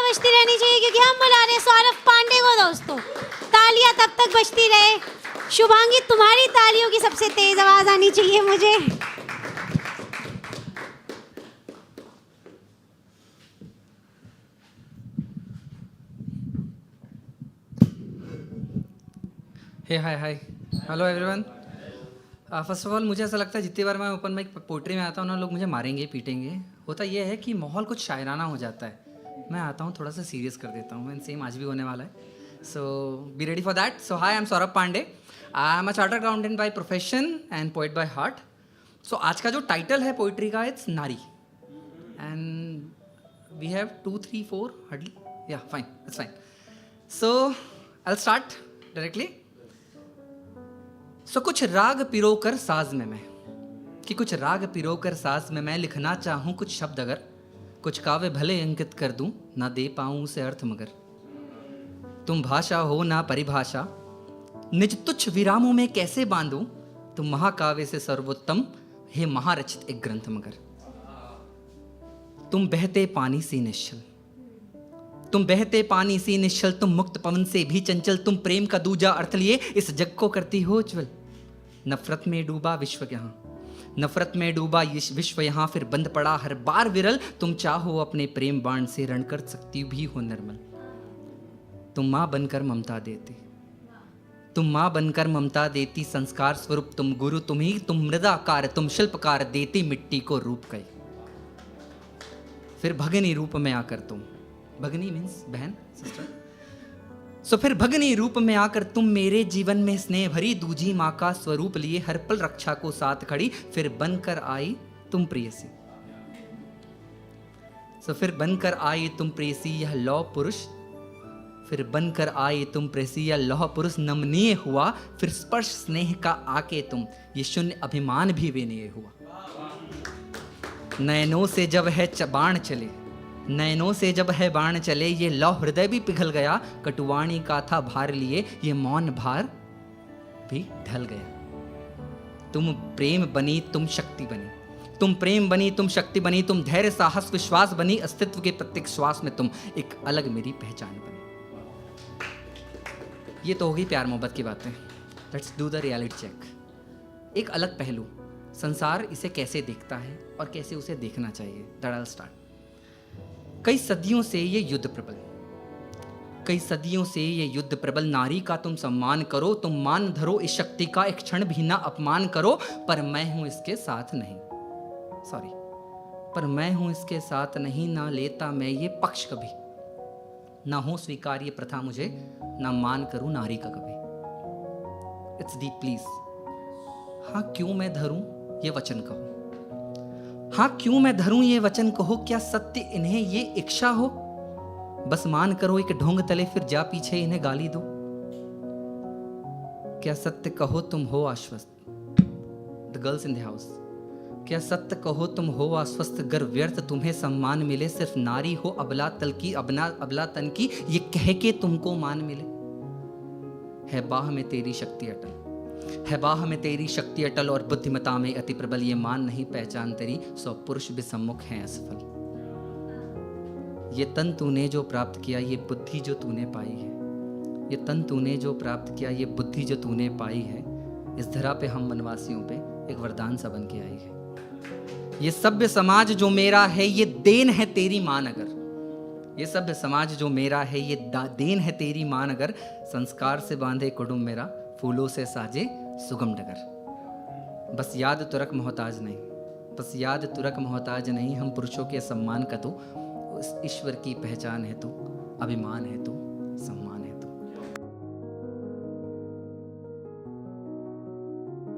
बजती रहनी चाहिए क्योंकि हम बुला रहे हैं सौरभ पांडे को दोस्तों। तालियां तब तक बजती रहे। शुभांगी तुम्हारी तालियों की सबसे तेज आवाज आनी चाहिए मुझे। Hey hi hi hello everyone. First of all मुझे ऐसा लगता है जितनी बार मैं ओपन माइक पोइट्री में आता हूँ ना, लोग मुझे मारेंगे पीटेंगे। होता ये है कि माहौल कुछ शायराना हो जाता है, मैं आता हूँ थोड़ा सा सीरियस कर देता हूँ, एंड सेम आज भी होने वाला है। So be ready for that. So hi, I am Saurabh Pandey. I am a chartered accountant by profession and poet by heart. So आज का जो टाइटल है पोइट्री का, it's nari, and we have 2 3 4 hardly, yeah fine, it's fine. So I will start directly. So कुछ राग पिरोकर साज में मैं, कि कुछ राग पिरोकर साज में मैं लिखना चाहूँ कुछ शब्द, अगर कुछ काव्य भले अंकित कर दूं, ना दे पाऊं उसे अर्थ मगर। तुम भाषा हो ना परिभाषा, निज तुच्छ विरामों में कैसे बांधूं, तुम महाकाव्य से सर्वोत्तम, हे महारचित एक ग्रंथ मगर। तुम बहते पानी सी निश्चल, तुम बहते पानी सी निश्चल, तुम मुक्त पवन से भी चंचल, तुम प्रेम का दूजा अर्थ लिए इस जग को करती हो उज्ज्वल। नफरत में डूबा विश्व यहाँ, नफरत में डूबा विश्व यहाँ, फिर बंद पड़ा हर बार विरल, तुम चाहो अपने प्रेम बाण से रण कर सकती भी हो निर्मल। तुम माँ बनकर ममता देती, तुम माँ बनकर ममता देती, संस्कार स्वरूप तुम गुरु, तुम ही तुम मृदाकार, तुम शिल्पकार, देती मिट्टी को रूप कई। फिर भगनी रूप में आकर तुम, भगनी मीन्स बहन, सिस्टर। सो फिर भगनी रूप में आकर तुम मेरे जीवन में स्नेह भरी दूजी माँ का स्वरूप लिए हर पल रक्षा को साथ खड़ी, फिर बनकर आई तुम प्रेयसी। सो फिर बनकर आई तुम प्रेयसी यह लौह पुरुष, फिर बनकर आई तुम प्रेयसी यह लौह पुरुष नमनीय हुआ, फिर स्पर्श स्नेह का आके तुम ये शून्य अभिमान भी विनय हुआ। नयनों से जब है बाण चले, नयनों से जब है बाण चले, ये लौ हृदय भी पिघल गया, कटुवाणी का था भार लिए ये मौन भार भी ढल गया। तुम प्रेम बनी तुम शक्ति बनी, तुम प्रेम बनी तुम शक्ति बनी, तुम धैर्य साहस विश्वास बनी, अस्तित्व के प्रत्येक श्वास में तुम एक अलग मेरी पहचान बनी। ये तो होगी प्यार मोहब्बत की बातें। Let's do the reality check. एक अलग पहलू, संसार इसे कैसे देखता है और कैसे उसे देखना चाहिए। That I will start. कई सदियों से ये युद्ध प्रबल, कई सदियों से ये युद्ध प्रबल, नारी का तुम सम्मान करो, तुम मान धरो इस शक्ति का, एक क्षण भी ना अपमान करो, पर मैं हूं इसके साथ नहीं, सॉरी, पर मैं हूं इसके साथ नहीं, ना लेता मैं ये पक्ष कभी, ना हो स्वीकार ये प्रथा मुझे, ना मान करूं नारी का कभी। It's deep please. हाँ क्यों मैं धरूं ये वचन कहो, हाँ क्यों मैं धरूं ये वचन कहो, क्या सत्य इन्हें ये इच्छा हो, बस मान करो एक ढोंग तले फिर जा पीछे इन्हें गाली दो। क्या सत्य कहो तुम हो आश्वस्त, the girls in the house, क्या सत्य कहो तुम हो आश्वस्त, गर व्यर्थ तुम्हें सम्मान मिले, सिर्फ नारी हो अबला तल की, अबला तन की, ये कह के तुमको मान मिले। है बाह में तेरी शक्ति अटल, है बाह में तेरी शक्ति अटल, और बुद्धिमता में अति प्रबल, ये मान नहीं पहचान तेरी, सौ पुरुष भी सम्मुख हैं असफल। ये तन तूने जो प्राप्त किया, ये बुद्धि जो तूने पाई है, ये तन तूने जो प्राप्त किया, ये बुद्धि जो तूने पाई है, इस धरा पे हम वनवासियों पे एक वरदान सा बन के आई है। ये सभ्य समाज जो मेरा है, ये देन है तेरी मान अगर, ये सभ्य समाज जो मेरा है, ये देन है तेरी मान अगर, संस्कार से बांधे कुटुंब मेरा, फूलों से साजे सुगम डगर। बस याद तुरक मोहताज नहीं, बस याद तुरक मोहताज नहीं, हम पुरुषों के सम्मान का तो उस ईश्वर की पहचान है, तो अभिमान है, तो